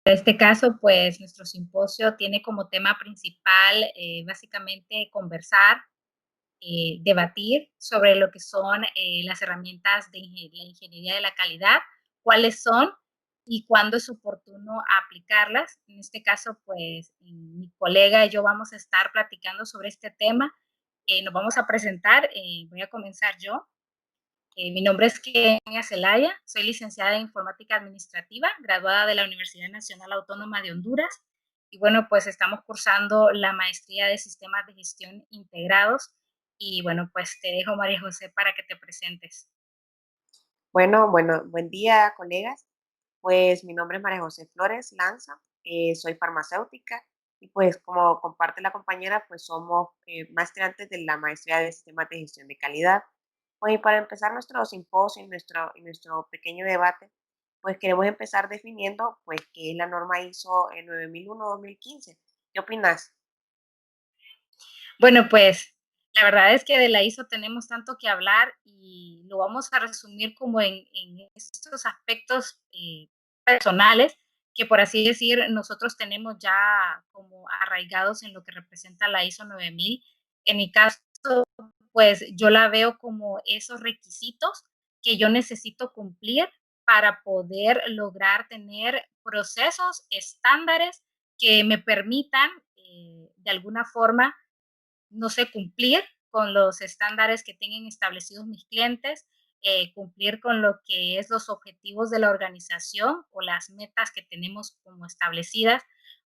En este caso, pues nuestro simposio tiene como tema principal básicamente conversar, debatir sobre lo que son las herramientas de la ingeniería de la calidad, cuáles son y cuándo es oportuno aplicarlas. En este caso, pues mi colega y yo vamos a estar platicando sobre este tema. Nos vamos a presentar, voy a comenzar yo. Mi nombre es Kenia Zelaya, soy licenciada en Informática Administrativa, graduada de la Universidad Nacional Autónoma de Honduras. Y bueno, pues estamos cursando la maestría de Sistemas de Gestión Integrados. Y bueno, pues te dejo, María José, para que te presentes. Bueno, buen día, colegas. Pues mi nombre es María José Flores Lanza, soy farmacéutica y pues como comparte la compañera, pues somos maestrantes de la maestría de Sistemas de Gestión de Calidad. Pues y para empezar nuestro simposio y nuestro pequeño debate, pues queremos empezar definiendo pues qué es la norma ISO 9001-2015. ¿Qué opinas? Bueno, pues la verdad es que de la ISO tenemos tanto que hablar y lo vamos a resumir como en estos aspectos personales que, por así decir, nosotros tenemos ya como arraigados en lo que representa la ISO 9000. En mi caso, pues yo la veo como esos requisitos que yo necesito cumplir para poder lograr tener procesos, estándares que me permitan de alguna forma, no sé, cumplir con los estándares que tienen establecidos mis clientes, cumplir con lo que es los objetivos de la organización o las metas que tenemos como establecidas,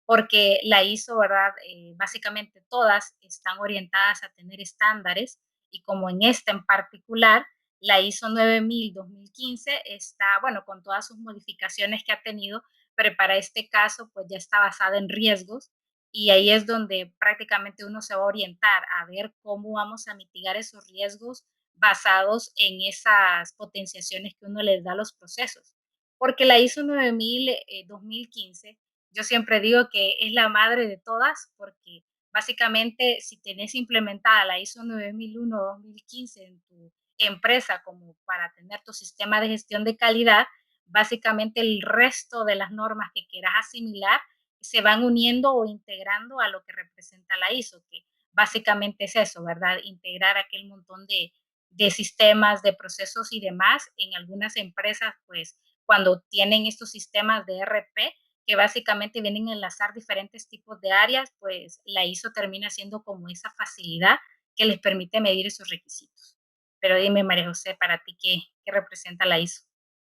porque la ISO, ¿verdad? Básicamente todas están orientadas a tener estándares y como en esta en particular, la ISO 9000-2015 está, bueno, con todas sus modificaciones que ha tenido, pero para este caso, pues ya está basada en riesgos y ahí es donde prácticamente uno se va a orientar a ver cómo vamos a mitigar esos riesgos basados en esas potenciaciones que uno les da a los procesos. Porque la ISO 9000, 2015, yo siempre digo que es la madre de todas, porque básicamente si tenés implementada la ISO 9001-2015 en tu empresa como para tener tu sistema de gestión de calidad, básicamente el resto de las normas que quieras asimilar se van uniendo o integrando a lo que representa la ISO, que básicamente es eso, ¿verdad? Integrar aquel montón de sistemas, de procesos y demás. En algunas empresas, pues, cuando tienen estos sistemas de RP, que básicamente vienen a enlazar diferentes tipos de áreas, pues la ISO termina siendo como esa facilidad que les permite medir esos requisitos. Pero dime, María José, para ti, ¿qué representa la ISO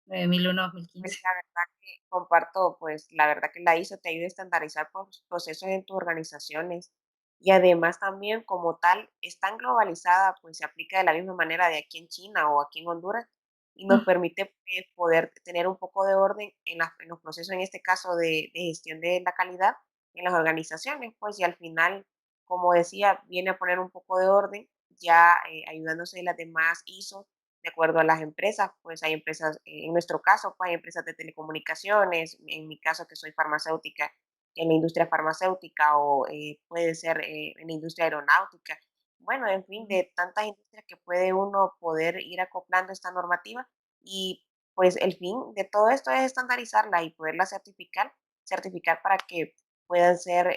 Pues 9001-2015? la verdad que comparto, pues la verdad que la ISO te ayuda a estandarizar procesos en tus organizaciones y además también como tal es tan globalizada, pues se aplica de la misma manera de aquí en China o aquí en Honduras y nos permite poder tener un poco de orden en los procesos, en este caso de gestión de la calidad en las organizaciones, pues y al final, como decía, viene a poner un poco de orden ya ayudándose de las demás ISO de acuerdo a las empresas, pues hay empresas, en nuestro caso, pues hay empresas de telecomunicaciones, en mi caso que soy farmacéutica, en la industria farmacéutica o puede ser en la industria aeronáutica. Bueno, en fin, de tantas industrias que puede uno poder ir acoplando esta normativa y pues el fin de todo esto es estandarizarla y poderla certificar para que puedan ser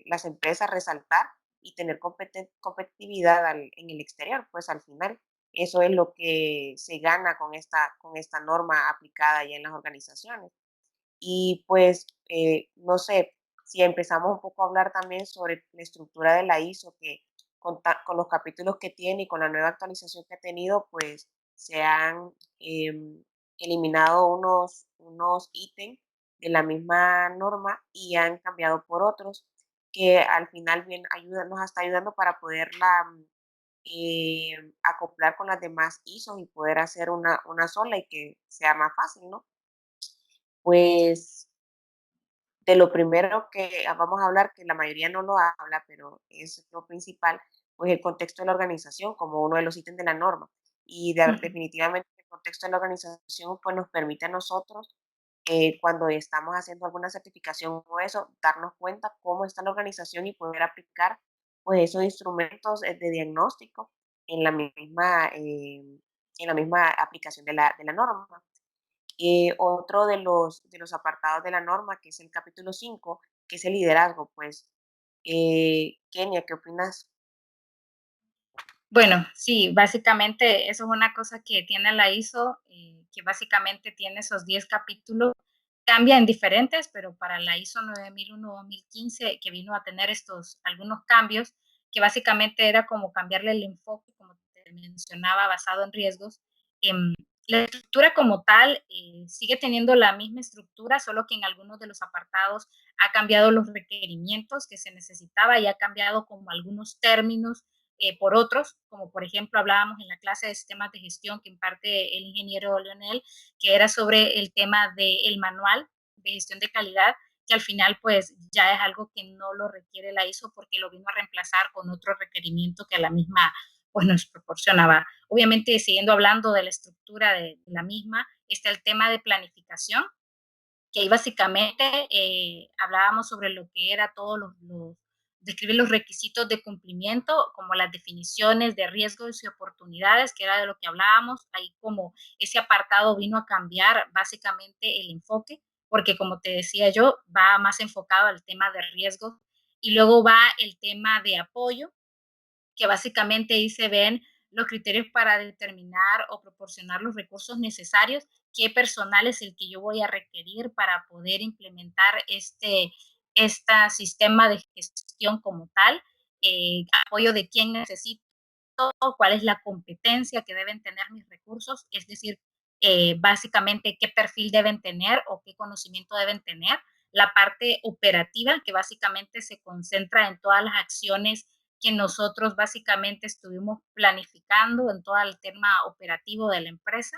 las empresas resaltar y tener competitividad en el exterior, pues al final. Eso es lo que se gana con esta norma aplicada ya en las organizaciones. Y pues, no sé, si empezamos un poco a hablar también sobre la estructura de la ISO, que con los capítulos que tiene y con la nueva actualización que ha tenido, pues se han eliminado unos ítems de la misma norma y han cambiado por otros que al final bien nos está ayudando para poderla acoplar con las demás ISOs y poder hacer una sola y que sea más fácil, ¿no? Pues de lo primero que vamos a hablar, que la mayoría no lo habla, pero es lo principal, pues el contexto de la organización como uno de los ítems de la norma. Y definitivamente el contexto de la organización pues nos permite a nosotros, cuando estamos haciendo alguna certificación o eso, darnos cuenta cómo está la organización y poder aplicar pues esos instrumentos de diagnóstico en la misma, en la misma aplicación de la norma. Otro de los apartados de la norma, que es el capítulo 5, que es el liderazgo, pues, Kenia, ¿qué opinas? Bueno, sí, básicamente eso es una cosa que tiene la ISO, que básicamente tiene esos 10 capítulos, cambia en diferentes, pero para la ISO 9001-2015, que vino a tener estos algunos cambios, que básicamente era como cambiarle el enfoque, como te mencionaba, basado en riesgos. La estructura como tal sigue teniendo la misma estructura, solo que en algunos de los apartados ha cambiado los requerimientos que se necesitaba y ha cambiado como algunos términos por otros, como por ejemplo hablábamos en la clase de sistemas de gestión que imparte el ingeniero Leonel, que era sobre el tema del manual de gestión de calidad, que al final pues ya es algo que no lo requiere la ISO porque lo vino a reemplazar con otro requerimiento que a la misma pues nos proporcionaba. Obviamente, siguiendo hablando de la estructura de la misma, está el tema de planificación, que ahí básicamente hablábamos sobre lo que era todos describir los requisitos de cumplimiento, como las definiciones de riesgos y oportunidades, que era de lo que hablábamos, ahí como ese apartado vino a cambiar básicamente el enfoque, porque como te decía yo, va más enfocado al tema de riesgos y luego va el tema de apoyo, que básicamente ahí se ven los criterios para determinar o proporcionar los recursos necesarios, qué personal es el que yo voy a requerir para poder implementar este sistema de gestión como tal, apoyo de quién necesito, cuál es la competencia que deben tener mis recursos, es decir, básicamente qué perfil deben tener o qué conocimiento deben tener, la parte operativa que básicamente se concentra en todas las acciones que nosotros básicamente estuvimos planificando en todo el tema operativo de la empresa,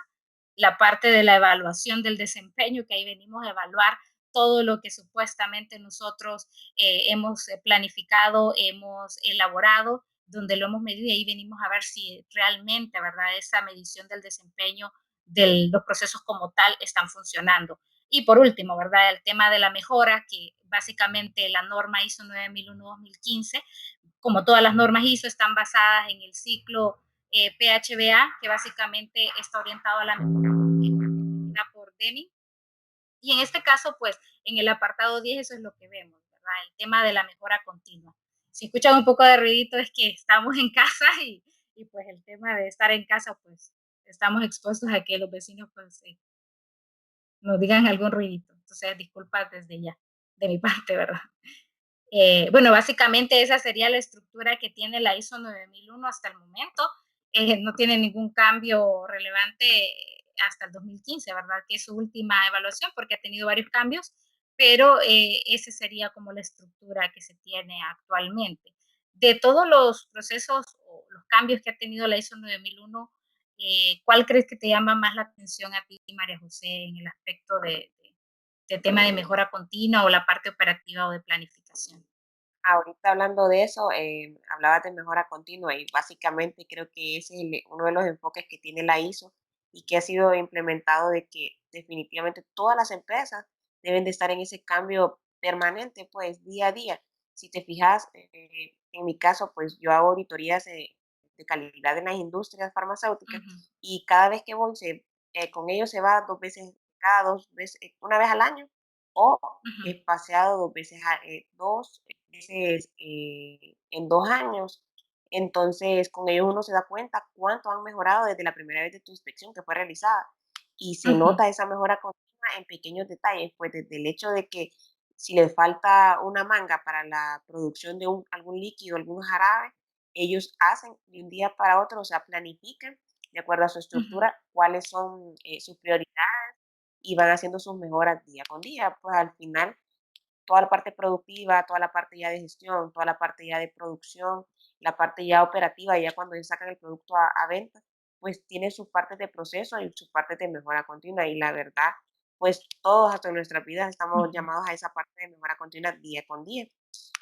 la parte de la evaluación del desempeño, que ahí venimos a evaluar todo lo que supuestamente nosotros hemos planificado, hemos elaborado, donde lo hemos medido y ahí venimos a ver si realmente, ¿verdad?, esa medición del desempeño de los procesos como tal están funcionando. Y por último, ¿verdad?, el tema de la mejora, que básicamente la norma ISO 9001-2015, como todas las normas ISO, están basadas en el ciclo PHBA, que básicamente está orientado a la mejora por Deming. Y en este caso, pues, en el apartado 10 eso es lo que vemos, ¿verdad? El tema de la mejora continua. Si escuchan un poco de ruidito es que estamos en casa y pues el tema de estar en casa, pues estamos expuestos a que los vecinos pues nos digan algún ruidito. Entonces, disculpas desde ya, de mi parte, ¿verdad? Bueno, básicamente esa sería la estructura que tiene la ISO 9001 hasta el momento. No tiene ningún cambio relevante hasta el 2015, ¿verdad? Que es su última evaluación porque ha tenido varios cambios, pero esa sería como la estructura que se tiene actualmente. De todos los procesos o los cambios que ha tenido la ISO 9001, ¿cuál crees que te llama más la atención a ti, María José, en el aspecto de tema de mejora continua o la parte operativa o de planificación? Ahorita hablando de eso, hablabas de mejora continua y básicamente creo que ese es uno de los enfoques que tiene la ISO y que ha sido implementado de que definitivamente todas las empresas deben de estar en ese cambio permanente, pues día a día. Si te fijas, en mi caso, pues yo hago auditorías de calidad en las industrias farmacéuticas Ujú, y cada vez que voy, con ellos se va 2 veces, cada 2 veces, una vez al año o ujú, espaciado 2 veces, 2 veces en 2 años. Entonces, con ellos uno se da cuenta cuánto han mejorado desde la primera vez de tu inspección que fue realizada. Y se ujú, nota esa mejora continua en pequeños detalles, pues desde el hecho de que si les falta una manga para la producción de algún líquido, algún jarabe, ellos hacen de un día para otro, o sea, planifican de acuerdo a su ujú, estructura cuáles son sus prioridades y van haciendo sus mejoras día con día. Pues al final toda la parte productiva, toda la parte ya de gestión, toda la parte ya de producción, la parte ya operativa, ya cuando ya sacan el producto a venta, pues tiene sus partes de proceso y sus partes de mejora continua. Y la verdad, pues todos hasta en nuestras vidas estamos ujú, llamados a esa parte de mejora continua día con día.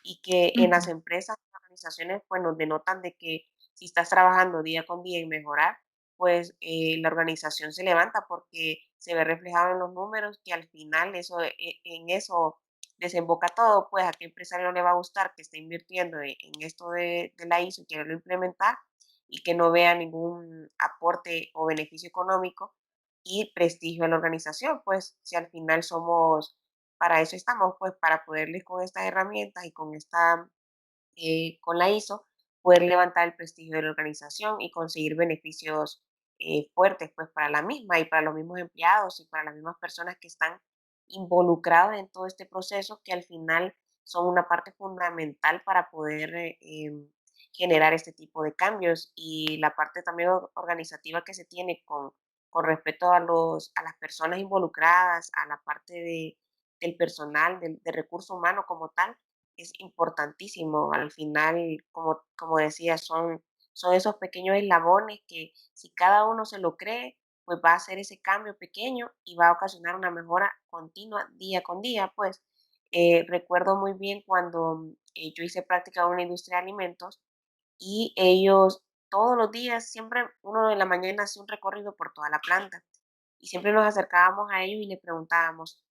Y que en ujú, las empresas, organizaciones, pues nos denotan de que si estás trabajando día con día en mejorar, pues la organización se levanta porque se ve reflejado en los números que al final eso, en eso desemboca todo, pues a qué empresario le va a gustar que esté invirtiendo en esto de la ISO y quererlo implementar y que no vea ningún aporte o beneficio económico, y prestigio a la organización, pues si al final somos, para eso estamos, pues para poderles con estas herramientas y con con la ISO, poder levantar el prestigio de la organización y conseguir beneficios fuertes pues para la misma y para los mismos empleados y para las mismas personas que están involucradas en todo este proceso, que al final son una parte fundamental para poder generar este tipo de cambios, y la parte también organizativa que se tiene con respecto a a las personas involucradas, a la parte del personal, del recurso humano como tal, es importantísimo. Al final, como decía, son esos pequeños eslabones que si cada uno se lo cree, pues va a hacer ese cambio pequeño y va a ocasionar una mejora continua día con día. Pues recuerdo muy bien cuando yo hice práctica en una industria de alimentos, y ellos todos los días, siempre uno en la mañana hacía un recorrido por toda la planta y siempre nos acercábamos a ellos y le preguntábamos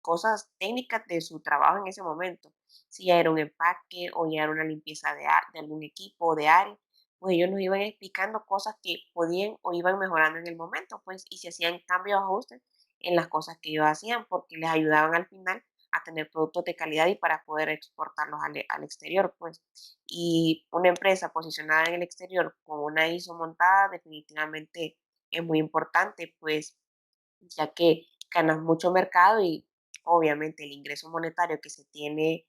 cosas técnicas de su trabajo en ese momento, si ya era un empaque o ya era una limpieza de algún equipo o de área, pues ellos nos iban explicando cosas que podían o iban mejorando en el momento, pues, y se hacían cambios o ajustes en las cosas que ellos hacían, porque les ayudaban al final a tener productos de calidad y para poder exportarlos al exterior, pues. Y una empresa posicionada en el exterior con una ISO montada definitivamente es muy importante, pues ya que ganas mucho mercado y obviamente el ingreso monetario que se tiene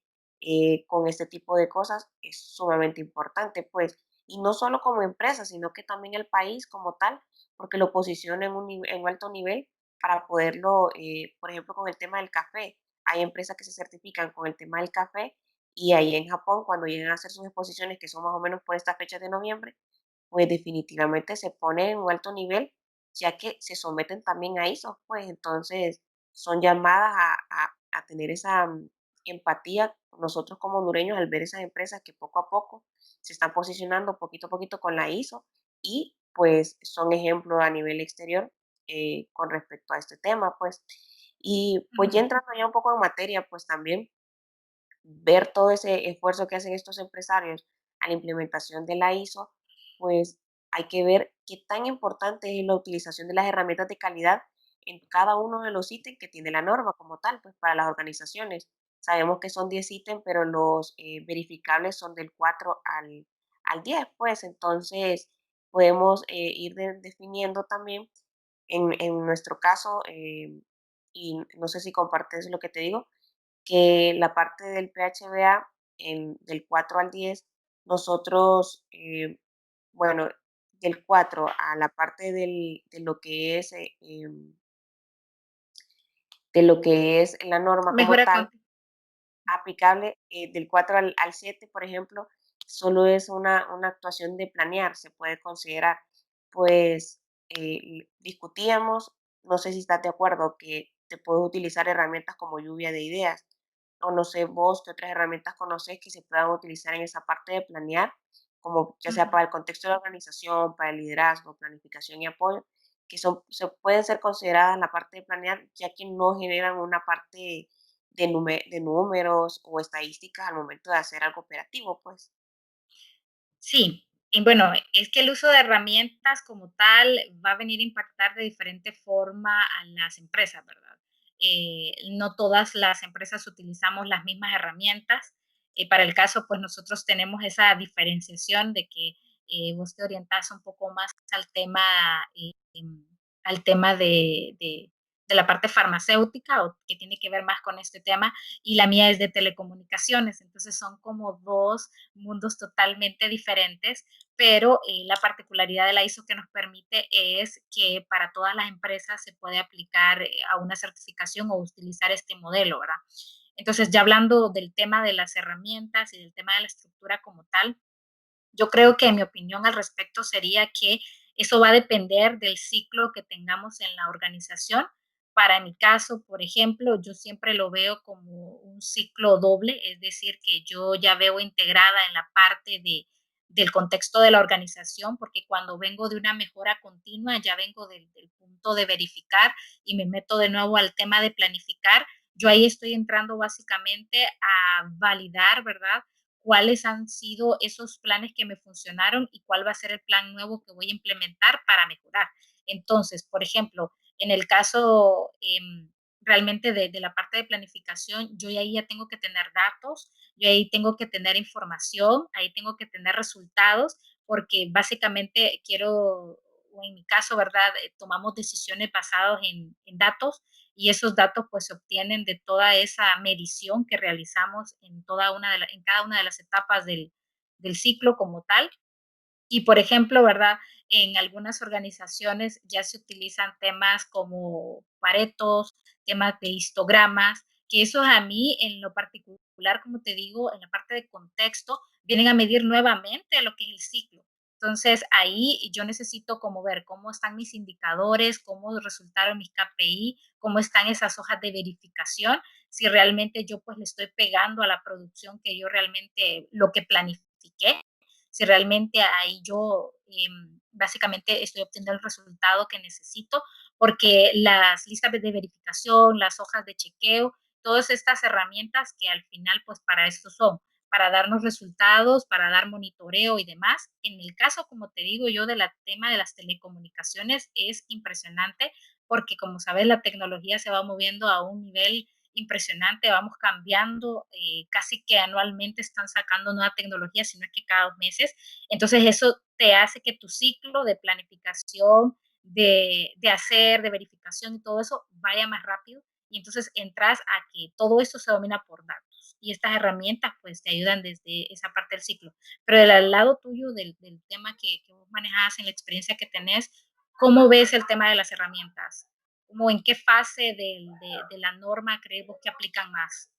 con este tipo de cosas es sumamente importante, pues, y no solo como empresa, sino que también el país como tal, porque lo posiciona en un alto nivel para poderlo, por ejemplo, con el tema del café. Hay empresas que se certifican con el tema del café, y ahí en Japón, cuando llegan a hacer sus exposiciones, que son más o menos por estas fechas de noviembre, pues definitivamente se pone en un alto nivel, ya que se someten también a ISO, pues entonces son llamadas a tener esa empatía nosotros como hondureños al ver esas empresas que poco a poco se están posicionando poquito a poquito con la ISO, y pues son ejemplos a nivel exterior con respecto a este tema, pues. Y pues ya Ujú. entrando ya un poco en materia, pues también ver todo ese esfuerzo que hacen estos empresarios a la implementación de la ISO, pues hay que ver qué tan importante es la utilización de las herramientas de calidad en cada uno de los ítems que tiene la norma como tal, pues para las organizaciones. Sabemos que son 10 ítems, pero los verificables son del 4 al 10, pues entonces podemos ir definiendo también en nuestro caso, y no sé si compartes lo que te digo, que la parte del PHBA, del 4 al 10, nosotros, bueno, del 4 a la parte de lo que es, de lo que es la norma como Mejora tal, conti aplicable, del 4 al 7, por ejemplo, solo es una actuación de planear, se puede considerar. Pues, discutíamos, no sé si estás de acuerdo, que te puedes utilizar herramientas como lluvia de ideas, o no sé vos qué otras herramientas conoces que se puedan utilizar en esa parte de planear, como ya sea ujú. para el contexto de la organización, para el liderazgo, planificación y apoyo, que se pueden ser consideradas la parte de planear, ya que no generan una parte de números o estadísticas al momento de hacer algo operativo, pues. Sí, y bueno, es que el uso de herramientas como tal va a venir a impactar de diferente forma a las empresas, ¿verdad? No todas las empresas utilizamos las mismas herramientas. Para el caso, pues nosotros tenemos esa diferenciación de que vos te orientás un poco más al tema de la parte farmacéutica o que tiene que ver más con este tema, y la mía es de telecomunicaciones. Entonces son como dos mundos totalmente diferentes, pero la particularidad de la ISO que nos permite es que para todas las empresas se puede aplicar a una certificación o utilizar este modelo, ¿verdad? Entonces, ya hablando del tema de las herramientas y del tema de la estructura como tal, yo creo que mi opinión al respecto sería que eso va a depender del ciclo que tengamos en la organización. Para mi caso, por ejemplo, yo siempre lo veo como un ciclo doble, es decir, que yo ya veo integrada en la parte del contexto de la organización, porque cuando vengo de una mejora continua, ya vengo del punto de verificar y me meto de nuevo al tema de planificar. Yo ahí estoy entrando básicamente a validar, ¿verdad? Cuáles han sido esos planes que me funcionaron y cuál va a ser el plan nuevo que voy a implementar para mejorar. Entonces, por ejemplo, En el caso realmente de la parte de planificación, yo ahí ya tengo que tener datos, yo ahí tengo que tener información, ahí tengo que tener resultados, porque básicamente quiero, o en mi caso, ¿verdad? Tomamos decisiones basadas en datos y esos datos pues se obtienen de toda esa medición que realizamos en cada una de las etapas del ciclo como tal. Y, por ejemplo, ¿verdad? En algunas organizaciones ya se utilizan temas como paretos, temas de histogramas, que eso a mí en lo particular, como te digo, en la parte de contexto, vienen a medir nuevamente lo que es el ciclo. Entonces, ahí yo necesito como ver cómo están mis indicadores, cómo resultaron mis KPI, cómo están esas hojas de verificación, si realmente yo pues le estoy pegando a la producción que yo realmente, lo que planifiqué, si realmente ahí yo básicamente estoy obteniendo el resultado que necesito, porque las listas de verificación, las hojas de chequeo, todas estas herramientas que al final pues para esto son, para darnos resultados, para dar monitoreo y demás. En el caso, como te digo yo, del tema de las telecomunicaciones es impresionante porque como sabes la tecnología se va moviendo a un nivel impresionante, vamos cambiando, casi que anualmente están sacando nueva tecnología, sino es que cada 2 meses. Entonces eso te hace que tu ciclo de planificación, de verificación y todo eso vaya más rápido y entonces entras a que todo eso se domina por datos y estas herramientas pues te ayudan desde esa parte del ciclo. Pero del lado tuyo, del tema que vos manejas en la experiencia que tenés, ¿cómo ves el tema de las herramientas? ¿Cómo en qué fase de la norma crees vos que aplican más?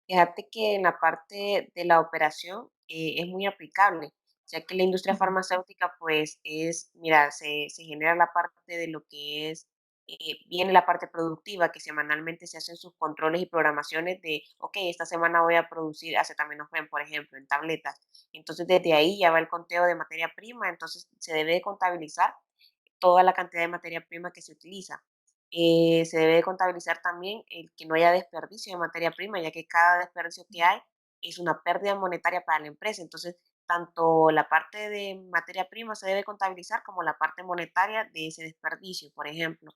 Fíjate que en la parte de la operación es muy aplicable, ya que la industria Ujú, farmacéutica, pues es, mira, se genera la parte de lo que es, viene la parte productiva, que semanalmente se hacen sus controles y programaciones de, ok, esta semana voy a producir acetaminofén, por ejemplo, en tabletas. Entonces, desde ahí ya va el conteo de materia prima, entonces se debe de contabilizar toda la cantidad de materia prima que se utiliza. Se debe de contabilizar también el que no haya desperdicio de materia prima, ya que cada desperdicio que hay es una pérdida monetaria para la empresa. Entonces, tanto la parte de materia prima se debe contabilizar como la parte monetaria de ese desperdicio, por ejemplo.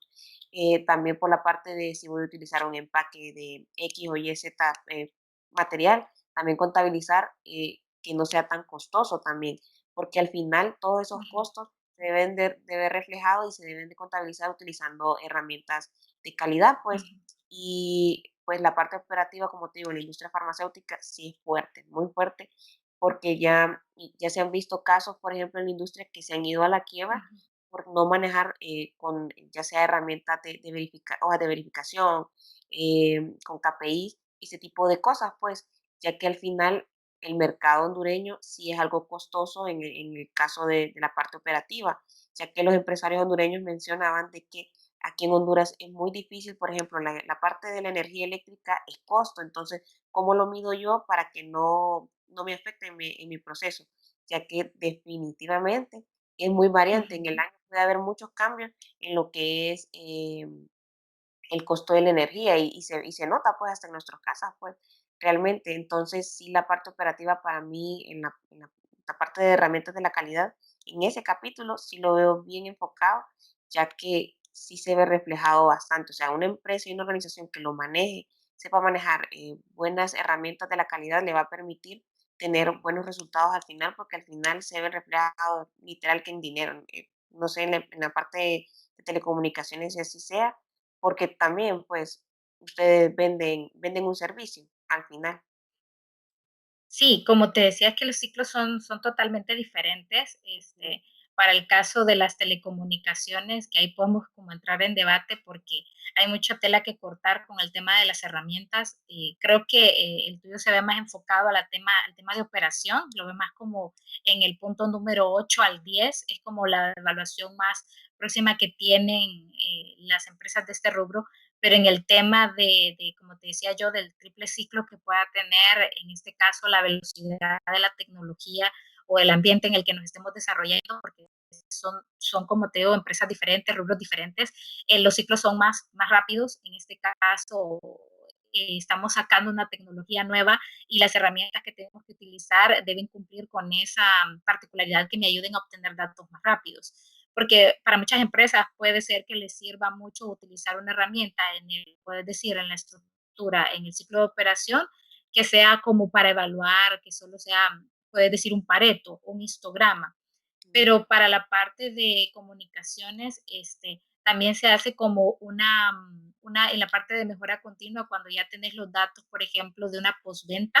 También por la parte de si voy a utilizar un empaque de X o Y, Z material, también contabilizar que no sea tan costoso también, porque al final todos esos ujú, costos se deben de ver reflejados y se deben de contabilizar utilizando herramientas de calidad, pues. ujú, Y pues la parte operativa, como te digo, en la industria farmacéutica sí es fuerte, muy fuerte, porque ya se han visto casos, por ejemplo, en la industria que se han ido a la quiebra ujú, por no manejar con ya sea herramientas hojas de verificación, con KPIs, ese tipo de cosas, pues, ya que al final el mercado hondureño sí es algo costoso en el caso de la parte operativa, ya que los empresarios hondureños mencionaban de que aquí en Honduras es muy difícil, por ejemplo, la parte de la energía eléctrica es costo, entonces, ¿cómo lo mido yo para que no me afecte en mi proceso? Ya que definitivamente es muy variante, en el ujú, año puede haber muchos cambios en lo que es el costo de la energía y se nota, pues, hasta en nuestras casas, pues, realmente. Entonces, sí, la parte operativa para mí en la parte de herramientas de la calidad, en ese capítulo sí lo veo bien enfocado, ya que sí se ve reflejado bastante. O sea, una empresa y una organización que lo maneje, sepa manejar, buenas herramientas de la calidad, le va a permitir tener buenos resultados al final, porque al final se ve reflejado literal que en dinero, no sé, en la parte de telecomunicaciones y así sea, porque también, pues, ustedes venden un servicio al final. sí, como te decía, es que los ciclos son totalmente diferentes. Ujú, Para el caso de las telecomunicaciones, que ahí podemos como entrar en debate porque hay mucha tela que cortar con el tema de las herramientas. Y creo que el tuyo se ve más enfocado al tema de operación, lo ve más como en el punto número 8 al 10 es como la evaluación más próxima que tienen las empresas de este rubro, pero en el tema como te decía yo, del triple ciclo que pueda tener, en este caso, la velocidad de la tecnología o el ambiente en el que nos estemos desarrollando, porque son como te digo, empresas diferentes, rubros diferentes, los ciclos son más rápidos, en este caso estamos sacando una tecnología nueva y las herramientas que tenemos que utilizar deben cumplir con esa particularidad que me ayuden a obtener datos más rápidos. porque para muchas empresas puede ser que les sirva mucho utilizar una herramienta en el, puedes decir, en la estructura, en el ciclo de operación, que sea como para evaluar, que solo sea, puedes decir, un pareto, un histograma, Ujú, pero para la parte de comunicaciones, también se hace como en la parte de mejora continua, cuando ya tenés los datos, por ejemplo, de una postventa,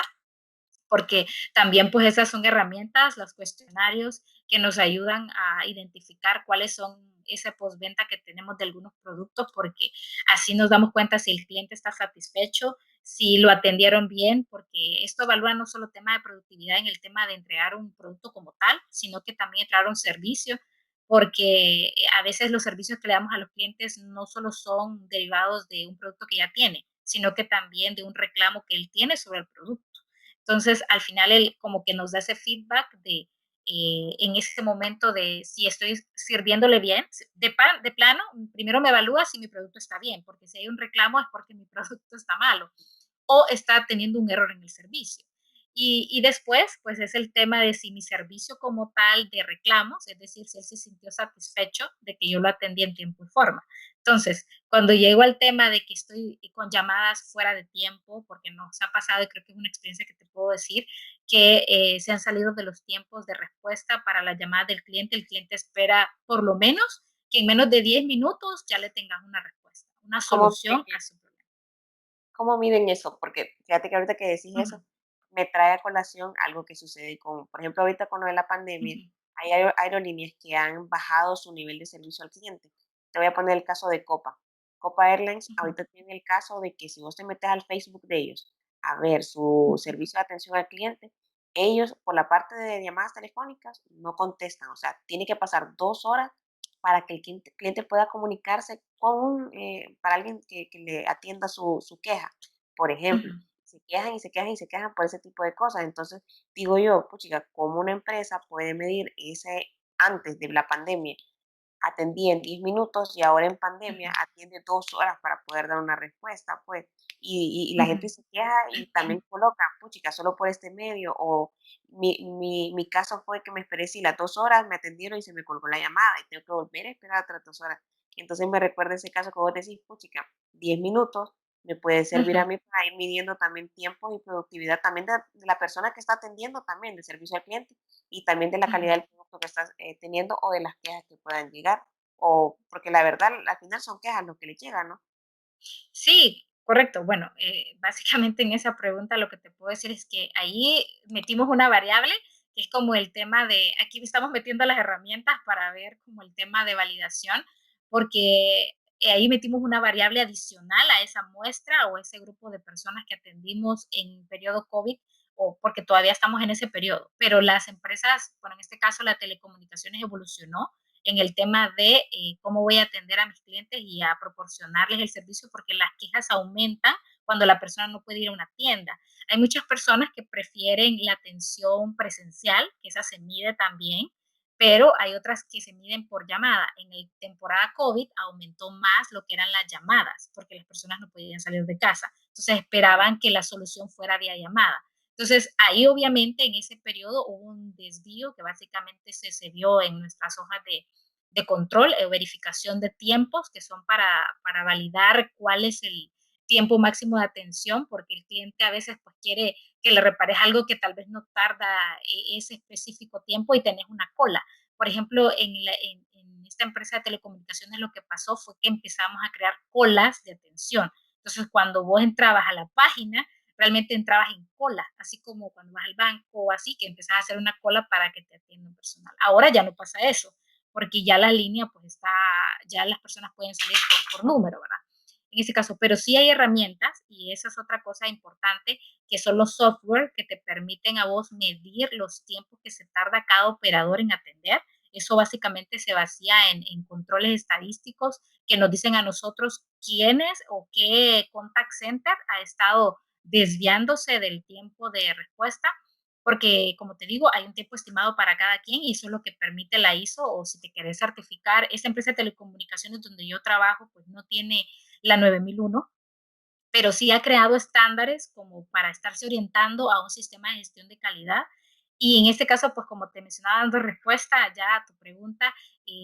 porque también pues esas son herramientas, los cuestionarios que nos ayudan a identificar cuáles son esa postventa que tenemos de algunos productos, porque así nos damos cuenta si el cliente está satisfecho, si lo atendieron bien, porque esto evalúa no solo tema de productividad en el tema de entregar un producto como tal, sino que también entregar un servicio, porque a veces los servicios que le damos a los clientes no solo son derivados de un producto que ya tiene, sino que también de un reclamo que él tiene sobre el producto. Entonces, al final, él como que nos da ese feedback de, en ese momento de si estoy sirviéndole bien, de plano, primero me evalúa si mi producto está bien, porque si hay un reclamo es porque mi producto está malo o está teniendo un error en el servicio. Y después, pues es el tema de si mi servicio como tal de reclamos, es decir, si él se sintió satisfecho de que yo lo atendí en tiempo y forma. Entonces, cuando llego al tema de que estoy con llamadas fuera de tiempo, porque nos ha pasado y creo que es una experiencia que te puedo decir, que se han salido de los tiempos de respuesta para la llamada del cliente, el cliente espera por lo menos que en menos de 10 minutos ya le tengas una respuesta, una ¿cómo solución a su problema. cómo miden eso? Porque fíjate que ahorita que decís Uh -huh, eso, me trae a colación algo que sucede con, por ejemplo, ahorita con lo de la uh pandemia, -huh, hay aerolíneas que han bajado su nivel de servicio al cliente. Te voy a poner el caso de Copa. Copa Airlines uh -huh, ahorita tiene el caso de que si vos te metes al Facebook de ellos a ver su uh -huh, servicio de atención al cliente, ellos por la parte de llamadas telefónicas no contestan, o sea, tiene que pasar 2 horas para que el cliente pueda comunicarse con, para alguien que le atienda su queja, por uh ejemplo. -huh. Se quejan y se quejan y se quejan por ese tipo de cosas. Entonces, digo yo, puchica, ¿cómo una empresa puede medir ese antes de la pandemia? Atendía en 10 minutos y ahora en pandemia atiende 2 horas para poder dar una respuesta, pues. Y la gente se queja y también coloca, puchica, solo por este medio, o mi caso fue que me esperé, sí, las 2 horas, me atendieron y se me colgó la llamada y tengo que volver a esperar otras 2 horas. Entonces me recuerda ese caso que vos decís, puchica, 10 minutos me puede servir a mí para ir midiendo también tiempo y productividad también de la persona que está atendiendo también, de servicio al cliente y también de la calidad del producto que estás teniendo o de las quejas que puedan llegar. O porque la verdad, al final son quejas lo que le llegan, ¿no? Sí, correcto. Bueno, básicamente en esa pregunta lo que te puedo decir es que ahí metimos una variable que es como el tema de, aquí estamos metiendo las herramientas para ver como el tema de validación, porque ahí metimos una variable adicional a esa muestra o ese grupo de personas que atendimos en periodo COVID, o porque todavía estamos en ese periodo. Pero las empresas, bueno, en este caso la telecomunicaciones evolucionó en el tema de cómo voy a atender a mis clientes y a proporcionarles el servicio, porque las quejas aumentan cuando la persona no puede ir a una tienda. Hay muchas personas que prefieren la atención presencial, que esa se mide también, pero hay otras que se miden por llamada. En la temporada COVID aumentó más lo que eran las llamadas, porque las personas no podían salir de casa. Entonces Ujú, esperaban que la solución fuera vía llamada. Entonces, ahí obviamente en ese periodo hubo un desvío que básicamente se vio en nuestras hojas de control o verificación de tiempos, que son para validar cuál es el tiempo máximo de atención, porque el cliente a veces pues quiere que le repares algo que tal vez no tarda ese específico tiempo y tenés una cola. Por ejemplo, en esta empresa de telecomunicaciones lo que pasó fue que empezamos a crear colas de atención. Entonces, cuando vos entrabas a la página, realmente entrabas en cola, así como cuando vas al banco o así, que empezás a hacer una cola para que te atiendan personal. Ahora ya no pasa eso, porque ya la línea pues está, ya las personas pueden salir por número, ¿verdad? En ese caso, pero sí hay herramientas, y esa es otra cosa importante, que son los software que te permiten a vos medir los tiempos que se tarda cada operador en atender. Eso básicamente se basía en controles estadísticos que nos dicen a nosotros quiénes o qué contact center ha estado desviándose del tiempo de respuesta, porque como te digo, hay un tiempo estimado para cada quien y eso es lo que permite la ISO, o si te querés certificar, esta empresa de telecomunicaciones donde yo trabajo pues no tiene la 9001, pero sí ha creado estándares como para estarse orientando a un sistema de gestión de calidad. Y en este caso, pues como te mencionaba dando respuesta ya a tu pregunta,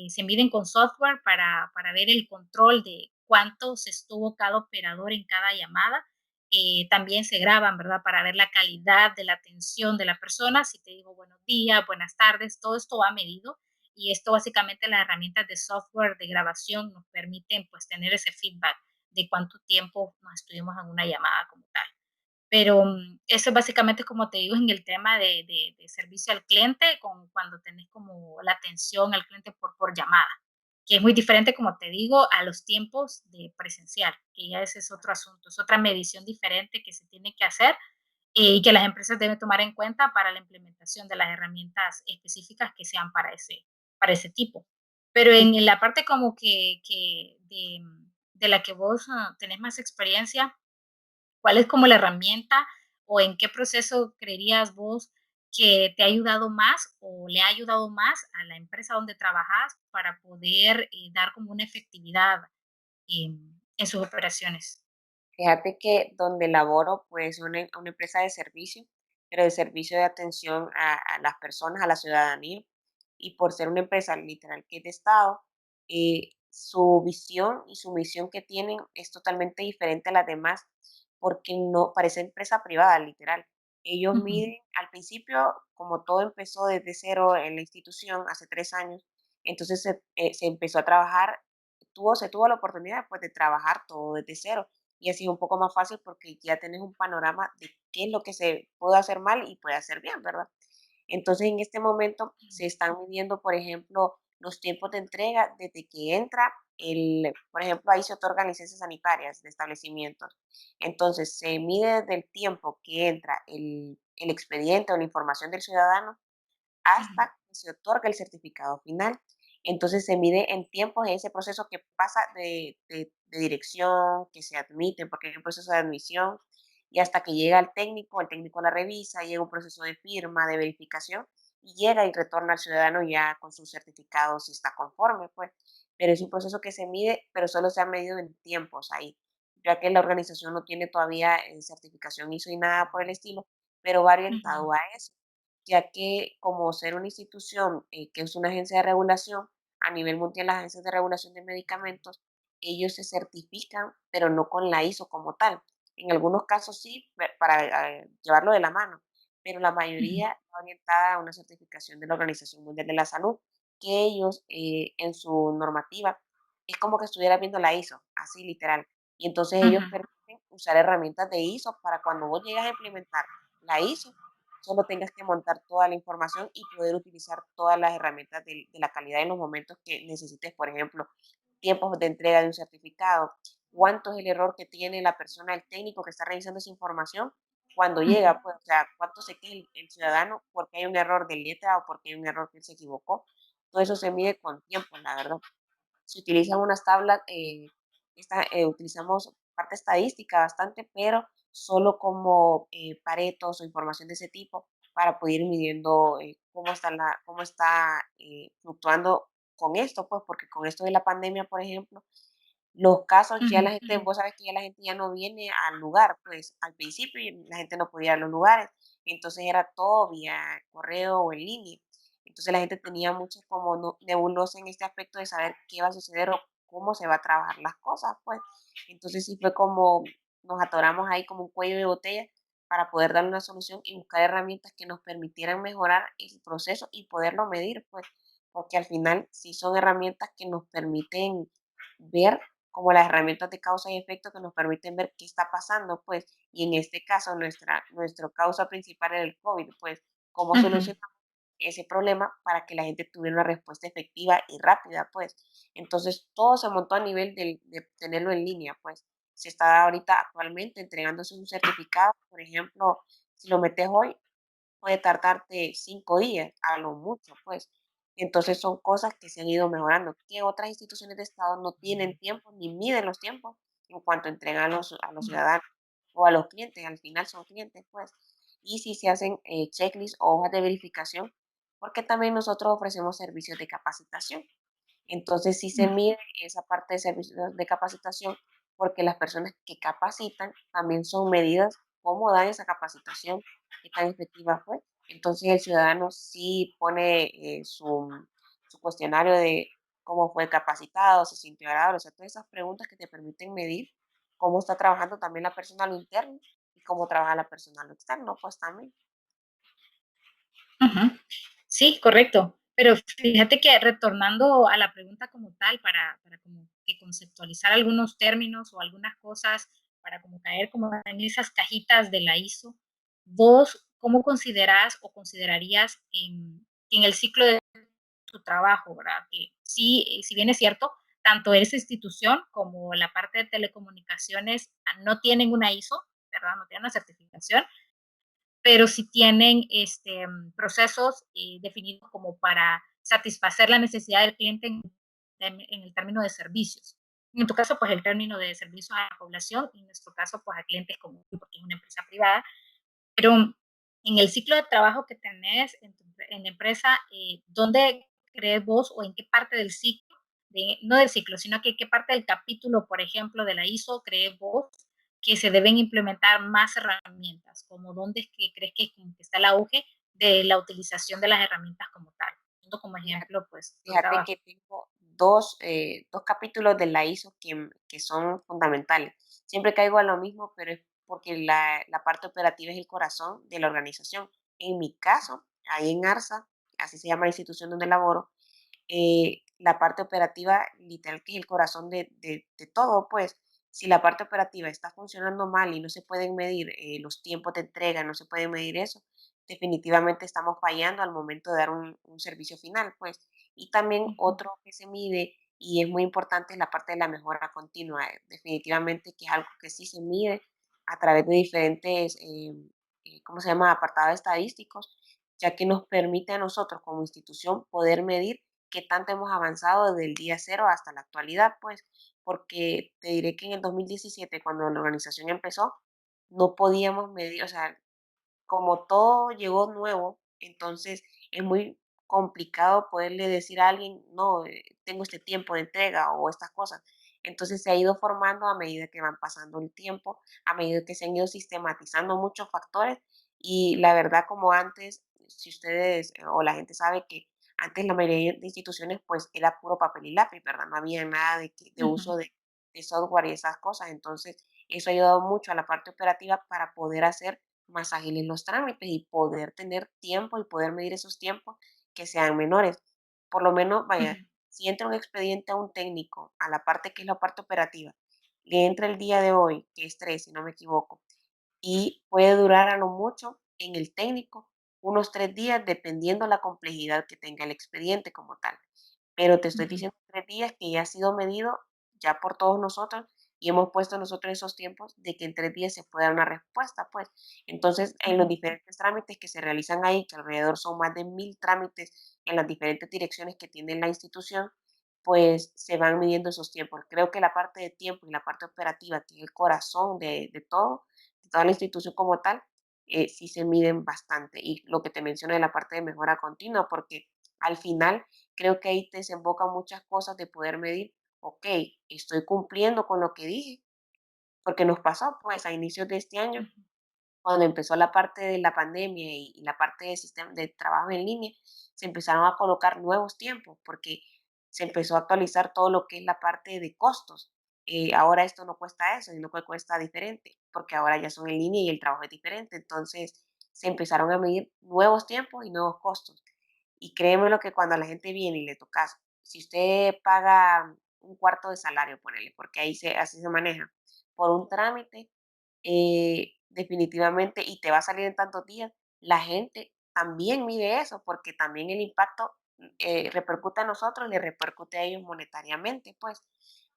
se miden con software para ver el control de cuánto se estuvo cada operador en cada llamada. También se graban, ¿verdad? Para ver la calidad de la atención de la persona. Si te digo buenos días, buenas tardes, todo esto va medido. Y esto básicamente las herramientas de software de grabación nos permiten pues tener ese feedback de cuánto tiempo nos estuvimos en una llamada como tal. Pero eso es básicamente, como te digo, en el tema de servicio al cliente, con, cuando tenés como la atención al cliente por llamada, que es muy diferente, como te digo, a los tiempos de presencial, que ya ese es otro asunto, es otra medición diferente que se tiene que hacer y que las empresas deben tomar en cuenta para la implementación de las herramientas específicas que sean para ese tipo. Pero en la parte como que de la que vos tenés más experiencia, ¿cuál es como la herramienta o en qué proceso creerías vos que te ha ayudado más o le ha ayudado más a la empresa donde trabajas para poder dar como una efectividad en sus operaciones? Fíjate que donde laboro, pues, una empresa de servicio, pero de servicio de atención a las personas, a la ciudadanía, y por ser una empresa literal que es de Estado, su visión y su misión que tienen es totalmente diferente a las demás, porque no parece empresa privada, literal. Ellos Ujú, miden, al principio, como todo empezó desde cero en la institución hace 3 años, entonces se empezó a trabajar, se tuvo la oportunidad, pues, de trabajar todo desde cero y así es un poco más fácil porque ya tienes un panorama de qué es lo que se puede hacer mal y puede hacer bien, ¿verdad? Entonces, en este momento se están midiendo, por ejemplo, los tiempos de entrega desde que entra por ejemplo, ahí se otorgan licencias sanitarias de establecimientos. Entonces, se mide desde el tiempo que entra el expediente o la información del ciudadano ujú, hasta que se otorga el certificado final. Entonces se mide en tiempos ese proceso que pasa de dirección, que se admite, porque hay un proceso de admisión, y hasta que llega el técnico la revisa, llega un proceso de firma, de verificación, y llega y retorna al ciudadano ya con su certificado si está conforme, pues. Pero es un proceso que se mide, pero solo se ha medido en tiempos ahí, ya que la organización no tiene todavía certificación ISO y nada por el estilo, pero va ujú, orientado a eso, ya que como ser una institución que es una agencia de regulación, a nivel mundial las agencias de regulación de medicamentos, ellos se certifican, pero no con la ISO como tal. En algunos casos sí, para llevarlo de la mano, pero la ujú, mayoría está orientada a una certificación de la Organización Mundial de la Salud, que ellos en su normativa es como que estuviera viendo la ISO, así literal. Y entonces ellos ujú, permiten usar herramientas de ISO para cuando vos llegas a implementar la ISO, solo tengas que montar toda la información y poder utilizar todas las herramientas de la calidad en los momentos que necesites, por ejemplo, tiempos de entrega de un certificado, cuánto es el error que tiene la persona, el técnico que está revisando esa información cuando ujú, llega, pues, o sea, cuánto se queda el ciudadano porque hay un error de letra o porque hay un error que él se equivocó. Todo eso se mide con tiempo, la verdad. Se utilizan unas tablas, utilizamos parte estadística bastante, pero solo como paretos o información de ese tipo para poder ir midiendo cómo está fluctuando con esto, pues porque con esto de la pandemia, por ejemplo, los casos ya la ujú, gente, vos sabes que ya la gente ya no viene al lugar, pues al principio la gente no podía ir a los lugares, entonces era todo vía correo o en línea. Entonces la gente tenía muchas como nebulosa en este aspecto de saber qué va a suceder o cómo se va a trabajar las cosas, pues. Entonces sí fue como nos atoramos ahí como un cuello de botella para poder darle una solución y buscar herramientas que nos permitieran mejorar el proceso y poderlo medir, pues, porque al final sí son herramientas que nos permiten ver como las herramientas de causa y efecto que nos permiten ver qué está pasando, pues, y en este caso nuestro causa principal era el COVID, pues, cómo ujú, solucionamos ese problema para que la gente tuviera una respuesta efectiva y rápida, pues. Entonces, todo se montó a nivel de tenerlo en línea, pues. Se está ahorita actualmente entregándose un certificado, por ejemplo, si lo metes hoy, puede tardarte 5 días, a lo mucho, pues. Entonces, son cosas que se han ido mejorando, que otras instituciones de Estado no tienen tiempo ni miden los tiempos en cuanto entregan a los ujú, ciudadanos o a los clientes, al final son clientes, pues. Y si se hacen checklists o hojas de verificación, porque también nosotros ofrecemos servicios de capacitación. Entonces, sí se ujú, mide esa parte de servicios de capacitación, porque las personas que capacitan también son medidas cómo dan esa capacitación, qué tan efectiva fue. Entonces, el ciudadano sí pone su su cuestionario de cómo fue capacitado, se sintió agradable, o sea, todas esas preguntas que te permiten medir cómo está trabajando también la persona a lo interno y cómo trabaja la persona a lo externo, pues también. Ujú. Sí, correcto. Pero fíjate que retornando a la pregunta como tal, para como que conceptualizar algunos términos o algunas cosas, para como caer como en esas cajitas de la ISO, vos, ¿cómo considerás o considerarías en el ciclo de tu trabajo, verdad? Que sí, si bien es cierto, tanto esa institución como la parte de telecomunicaciones no tienen una ISO, ¿verdad? No tienen una certificación, pero sí tienen procesos definidos como para satisfacer la necesidad del cliente en el término de servicios. En tu caso, pues el término de servicios a la población, y en nuestro caso, pues a clientes como tú, porque es una empresa privada. Pero en el ciclo de trabajo que tenés en la empresa, ¿dónde crees vos o en qué parte del ciclo, no del ciclo, sino que qué parte del capítulo, por ejemplo, de la ISO crees vos que se deben implementar más herramientas? Como dónde es que crees que, como que está el auge de la utilización de las herramientas como tal. Dando como Fíjate, ejemplo, pues, tu fíjate trabajo. que tengo dos capítulos de la ISO que son fundamentales. Siempre caigo a lo mismo, pero es porque la parte operativa es el corazón de la organización. En mi caso, ahí en ARSA, así se llama la institución donde laboro, la parte operativa, literal, que es el corazón de todo, pues, si la parte operativa está funcionando mal y no se pueden medir los tiempos de entrega, no se puede medir eso, definitivamente estamos fallando al momento de dar un servicio final, pues. Y también Ujú, otro que se mide y es muy importante es la parte de la mejora continua. Definitivamente que es algo que sí se mide a través de diferentes, ¿cómo se llama?, apartados estadísticos, ya que nos permite a nosotros como institución poder medir qué tanto hemos avanzado desde el día cero hasta la actualidad, pues, porque te diré que en el 2017, cuando la organización empezó, no podíamos medir, o sea, como todo llegó nuevo, entonces es muy complicado poderle decir a alguien, no, tengo este tiempo de entrega o estas cosas. Entonces se ha ido formando a medida que van pasando el tiempo, a medida que se han ido sistematizando muchos factores y la verdad como antes, si ustedes o la gente sabe que antes la mayoría de instituciones pues era puro papel y lápiz, ¿verdad? No había nada de ujú, uso de software y esas cosas. Entonces eso ha ayudado mucho a la parte operativa para poder hacer más ágiles los trámites y poder tener tiempo y poder medir esos tiempos que sean menores. Por lo menos, vaya, ujú, si entra un expediente a un técnico, a la parte que es la parte operativa, le entra el día de hoy, que es 3, si no me equivoco, y puede durar a lo mucho en el técnico unos 3 días, dependiendo la complejidad que tenga el expediente como tal. Pero te estoy ujú, diciendo 3 días que ya ha sido medido ya por todos nosotros y hemos puesto nosotros esos tiempos de que en 3 días se pueda dar una respuesta, pues. Entonces, en los ujú, diferentes trámites que se realizan ahí, que alrededor son más de 1000 trámites en las diferentes direcciones que tiene la institución, pues se van midiendo esos tiempos. Creo que la parte de tiempo y la parte operativa, que es el corazón de todo, de toda la institución como tal, sí se miden bastante. Y lo que te menciono de la parte de mejora continua, porque al final creo que ahí te desemboca muchas cosas de poder medir, ok, estoy cumpliendo con lo que dije, porque nos pasó pues a inicios de este año ujú, cuando empezó la parte de la pandemia y la parte de sistema de trabajo en línea, se empezaron a colocar nuevos tiempos porque se empezó a actualizar todo lo que es la parte de costos. Ahora esto no cuesta eso, sino que cuesta diferente, porque ahora ya son en línea y el trabajo es diferente. Entonces se empezaron a medir nuevos tiempos y nuevos costos. Y créeme lo que cuando a la gente viene y le tocas, si usted paga un cuarto de salario, ponele, porque ahí así se maneja, por un trámite, definitivamente, y te va a salir en tantos días, la gente también mide eso, porque también el impacto repercute a nosotros, le repercute a ellos monetariamente, pues.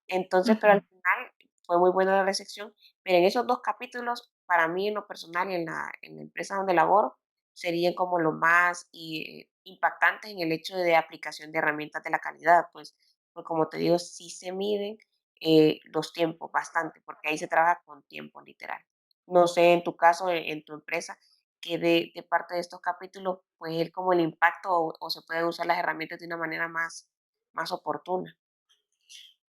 Entonces, pero al ujú. final fue muy buena la recepción, pero en esos dos capítulos, para mí en lo personal y en la empresa donde laboro, serían como lo más impactantes en el hecho de aplicación de herramientas de la calidad, pues como te digo, sí se miden los tiempos bastante, porque ahí se trabaja con tiempo literal. No sé, en tu caso, en tu empresa, que de parte de estos capítulos, pues es como el impacto o se pueden usar las herramientas de una manera más oportuna.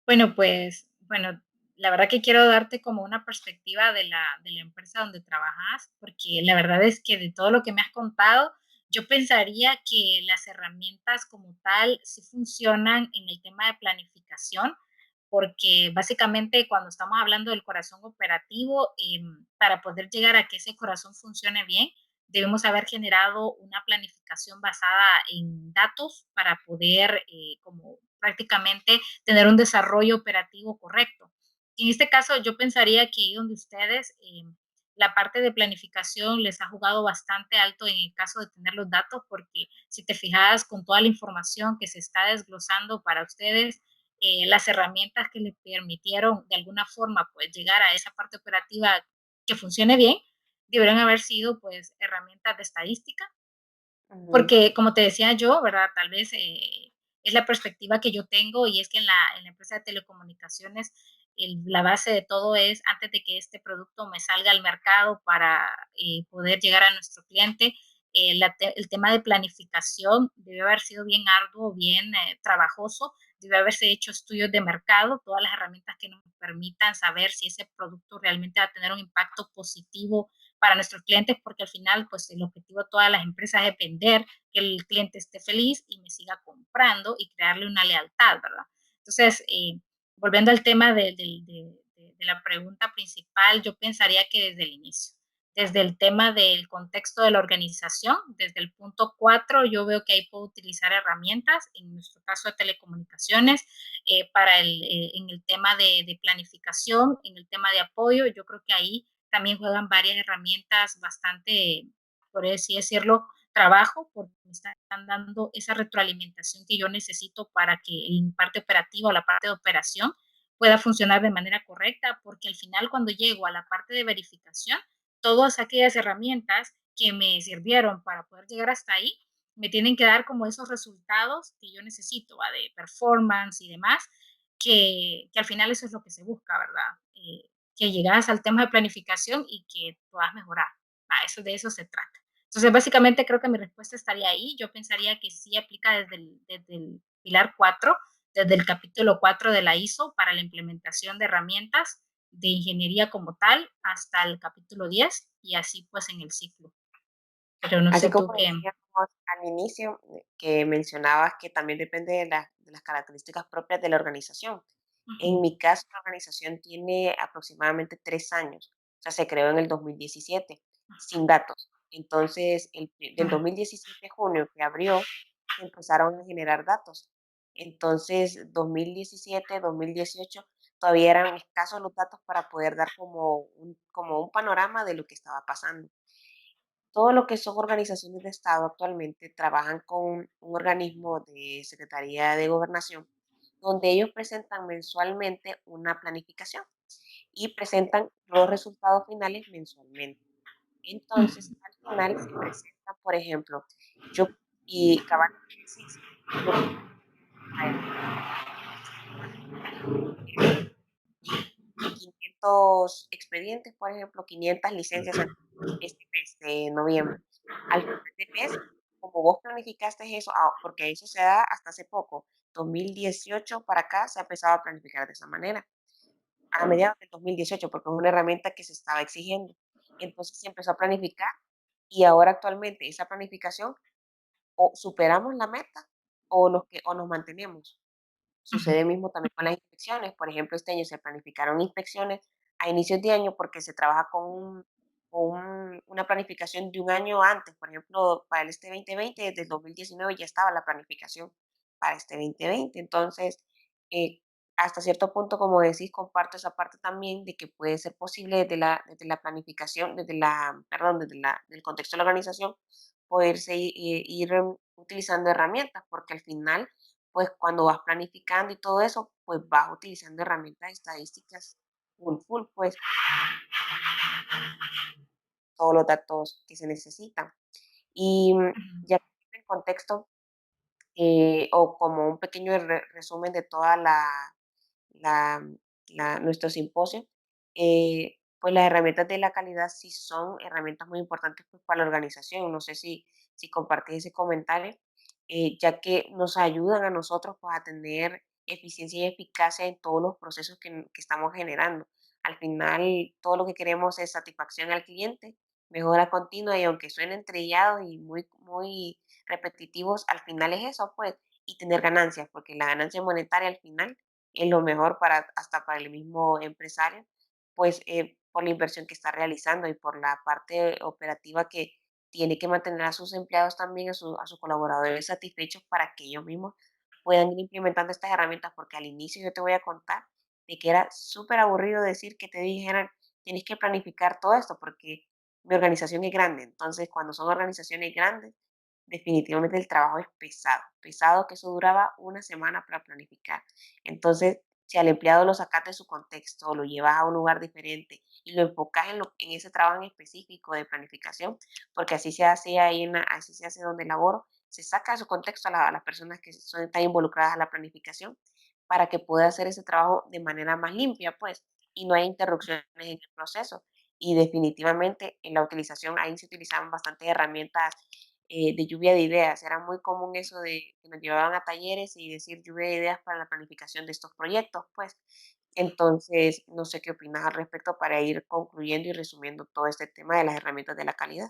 Bueno, pues, bueno, la verdad que quiero darte como una perspectiva de la empresa donde trabajas, porque la verdad es que de todo lo que me has contado, Yo pensaría que las herramientas como tal sí funcionan en el tema de planificación, porque básicamente cuando estamos hablando del corazón operativo, para poder llegar a que ese corazón funcione bien, debemos haber generado una planificación basada en datos para poder como prácticamente tener un desarrollo operativo correcto. En este caso, yo pensaría que ahí donde ustedes, la parte de planificación les ha jugado bastante alto en el caso de tener los datos, porque si te fijas con toda la información que se está desglosando para ustedes, las herramientas que les permitieron de alguna forma pues llegar a esa parte operativa que funcione bien, deberían haber sido pues herramientas de estadística, Ujú, porque como te decía yo, ¿verdad? Tal vez es la perspectiva que yo tengo y es que en la empresa de telecomunicaciones la base de todo es antes de que este producto me salga al mercado para poder llegar a nuestro cliente, el tema de planificación debe haber sido bien arduo, bien trabajoso, debe haberse hecho estudios de mercado, todas las herramientas que nos permitan saber si ese producto realmente va a tener un impacto positivo para nuestros clientes, porque al final, pues el objetivo de todas las empresas es vender, que el cliente esté feliz y me siga comprando y crearle una lealtad, ¿verdad? Entonces, volviendo al tema de la pregunta principal, yo pensaría que desde el inicio, desde el tema del contexto de la organización, desde el punto 4, yo veo que ahí puedo utilizar herramientas, en nuestro caso de telecomunicaciones, en el tema de planificación, en el tema de apoyo, yo creo que ahí también juegan varias herramientas bastante, por así decirlo, trabajo, porque me están dando esa retroalimentación que yo necesito para que la parte operativa o la parte de operación pueda funcionar de manera correcta, porque al final cuando llego a la parte de verificación, todas aquellas herramientas que me sirvieron para poder llegar hasta ahí, me tienen que dar como esos resultados que yo necesito, ¿va? De performance y demás, que al final eso es lo que se busca, ¿verdad? Que llegas al tema de planificación y que puedas mejorar. Eso, de eso se trata. Entonces, básicamente creo que mi respuesta estaría ahí. Yo pensaría que sí aplica desde el pilar 4, desde el capítulo 4 de la ISO para la implementación de herramientas de ingeniería como tal hasta el capítulo 10 y así pues en el ciclo. Pero no así sé como tú qué. decíamos al inicio, que mencionabas que también depende de las características propias de la organización. En Ujú, mi caso, la organización tiene aproximadamente 3 años, o sea, se creó en el 2017 sin datos. Entonces, del ujú, 2017 junio que abrió, se empezaron a generar datos. Entonces, 2017, 2018, todavía eran escasos los datos para poder dar como un panorama de lo que estaba pasando. Todo lo que son organizaciones de Estado actualmente trabajan con un organismo de Secretaría de Gobernación, donde ellos presentan mensualmente una planificación y presentan los resultados finales mensualmente. Entonces, ujú, al final se presenta, por ejemplo, yo, y cabal, decís, yo, vaya, de 500 expedientes, por ejemplo, 500 licencias este mes de noviembre. Al final del mes, como vos planificaste eso, porque eso se da hasta hace poco, 2018 para acá se ha empezado a planificar de esa manera, a mediados del 2018, porque es una herramienta que se estaba exigiendo. Entonces se empezó a planificar y ahora actualmente esa planificación o superamos la meta o nos mantenemos. ujú, Sucede mismo también con las inspecciones. Por ejemplo, este año se planificaron inspecciones a inicios de año porque se trabaja una planificación de un año antes. Por ejemplo, para este 2020, desde el 2019 ya estaba la planificación para este 2020. Entonces, eh, hasta cierto punto, como decís, comparto esa parte también de que puede ser posible desde la planificación, perdón, del contexto de la organización, poderse ir utilizando herramientas, porque al final pues cuando vas planificando y todo eso, pues vas utilizando herramientas estadísticas full, pues todos los datos que se necesitan. Y ujú, ya en contexto, o como un pequeño resumen de toda la, nuestro simposio, pues las herramientas de la calidad sí son herramientas muy importantes pues, para la organización. No sé si compartís ese comentario, ya que nos ayudan a nosotros pues, a tener eficiencia y eficacia en todos los procesos que estamos generando. Al final, todo lo que queremos es satisfacción al cliente mejora continua y aunque suenen trillados y muy repetitivos, al final es eso, pues, y tener ganancias, porque la ganancia monetaria al final es lo mejor para hasta para el mismo empresario, pues, por la inversión que está realizando y por la parte operativa que tiene que mantener a sus empleados también, a sus colaboradores satisfechos para que ellos mismos puedan ir implementando estas herramientas, porque al inicio yo te voy a contar de que era súper aburrido decir que te dijeran: "Tienes que planificar todo esto", porque mi organización es grande. Entonces, cuando son organizaciones grandes, definitivamente el trabajo es pesado, pesado que eso duraba una semana para planificar. Entonces, si al empleado lo sacas de su contexto, lo llevas a un lugar diferente y lo enfocas en ese trabajo en específico de planificación, porque así se hace ahí, así se hace donde laboro, se saca de su contexto a las personas que están involucradas a la planificación para que pueda hacer ese trabajo de manera más limpia, pues, y no hay interrupciones en el proceso. Y definitivamente en la utilización, ahí se utilizaban bastantes herramientas de lluvia de ideas. Era muy común eso de que nos llevaban a talleres y decir lluvia de ideas para la planificación de estos proyectos, pues. Entonces, no sé qué opinas al respecto para ir concluyendo y resumiendo todo este tema de las herramientas de la calidad.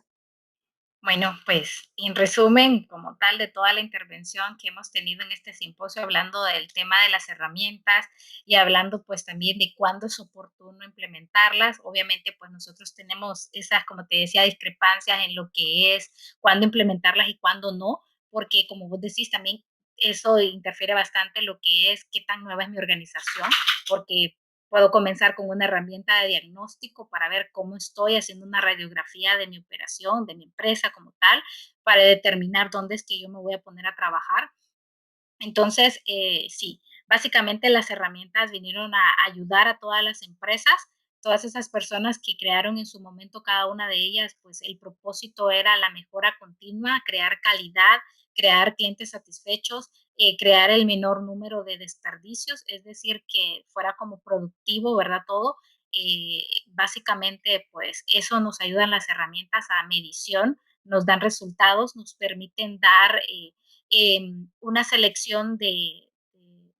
Bueno, pues en resumen, como tal, de toda la intervención que hemos tenido en este simposio, hablando del tema de las herramientas y hablando pues también de cuándo es oportuno implementarlas. Obviamente, pues nosotros tenemos esas, como te decía, discrepancias en lo que es cuándo implementarlas y cuándo no, porque como vos decís, también eso interfiere bastante en lo que es qué tan nueva es mi organización, porque puedo comenzar con una herramienta de diagnóstico para ver cómo estoy haciendo una radiografía de mi operación, de mi empresa como tal, para determinar dónde es que yo me voy a poner a trabajar. Entonces, sí, básicamente las herramientas vinieron a ayudar a todas las empresas, todas esas personas que crearon en su momento cada una de ellas, pues el propósito era la mejora continua, crear calidad, crear clientes satisfechos, crear el menor número de desperdicios, es decir, que fuera como productivo, ¿verdad? Todo. Básicamente, pues eso nos ayudan las herramientas a medición, nos dan resultados, nos permiten dar una selección de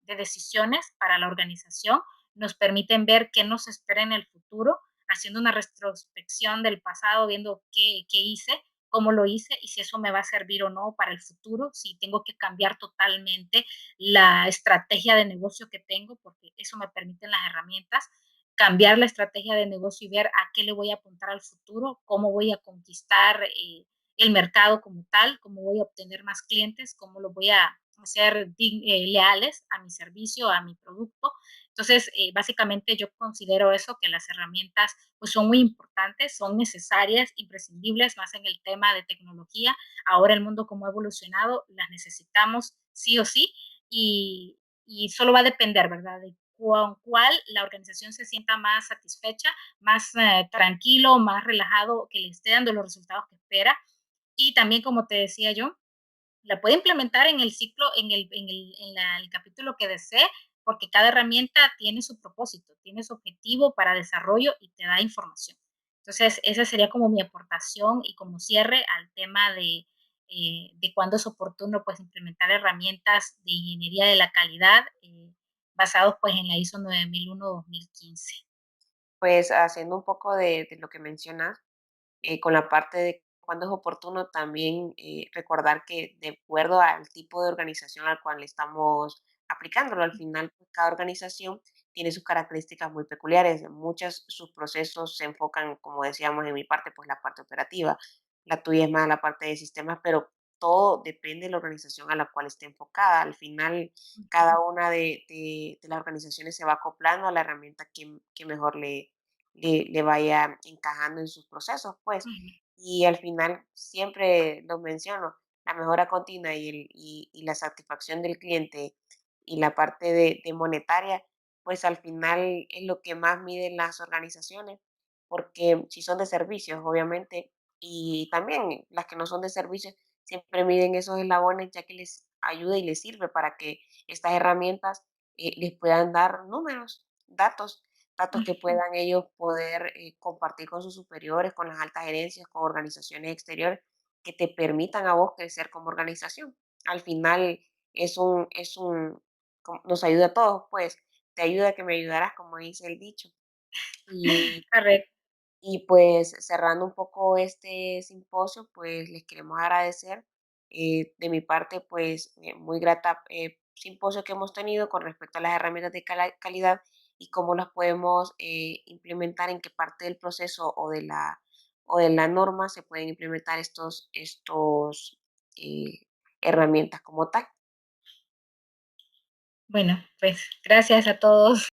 decisiones para la organización, nos permiten ver qué nos espera en el futuro, haciendo una retrospección del pasado, viendo qué hice, cómo lo hice y si eso me va a servir o no para el futuro, si tengo que cambiar totalmente la estrategia de negocio que tengo, porque eso me permiten las herramientas, cambiar la estrategia de negocio y ver a qué le voy a apuntar al futuro, cómo voy a conquistar el mercado como tal, cómo voy a obtener más clientes, cómo los voy a hacer leales a mi servicio, a mi producto. Entonces, básicamente yo considero eso, que las herramientas pues, son muy importantes, son necesarias, imprescindibles, más en el tema de tecnología. Ahora el mundo como ha evolucionado, las necesitamos sí o sí y solo va a depender, ¿verdad? De con cuál la organización se sienta más satisfecha, más tranquilo, más relajado, que le esté dando los resultados que espera y también, como te decía yo, la puede implementar en el ciclo, el capítulo que desee, porque cada herramienta tiene su propósito, tiene su objetivo para desarrollo y te da información. Entonces, esa sería como mi aportación y como cierre al tema de cuándo es oportuno pues implementar herramientas de ingeniería de la calidad basados pues en la ISO 9001-2015. Pues haciendo un poco de lo que mencionas, con la parte de cuándo es oportuno, también recordar que de acuerdo al tipo de organización al cual estamos aplicándolo, al final pues, cada organización tiene sus características muy peculiares. Muchos sus procesos se enfocan, como decíamos en mi parte, pues la parte operativa, la tuya es más la parte de sistemas, pero todo depende de la organización a la cual esté enfocada. Al final, cada una de las organizaciones se va acoplando a la herramienta que mejor le vaya encajando en sus procesos, pues. Ujú. Y al final, siempre lo menciono, la mejora continua y la satisfacción del cliente y la parte de monetaria, pues al final es lo que más miden las organizaciones, porque si son de servicios, obviamente, y también las que no son de servicios, siempre miden esos eslabones ya que les ayuda y les sirve para que estas herramientas les puedan dar números, datos que Ujú. puedan ellos poder compartir con sus superiores, con las altas gerencias, con organizaciones exteriores, que te permitan a vos crecer como organización. Al final nos ayuda a todos, pues, te ayuda a que me ayudarás, como dice el dicho. Y Correcto. Y pues cerrando un poco este simposio, pues les queremos agradecer de mi parte, pues muy grata simposio que hemos tenido con respecto a las herramientas de calidad y cómo las podemos implementar, en qué parte del proceso o de la norma se pueden implementar estos herramientas como tal. Bueno, pues gracias a todos.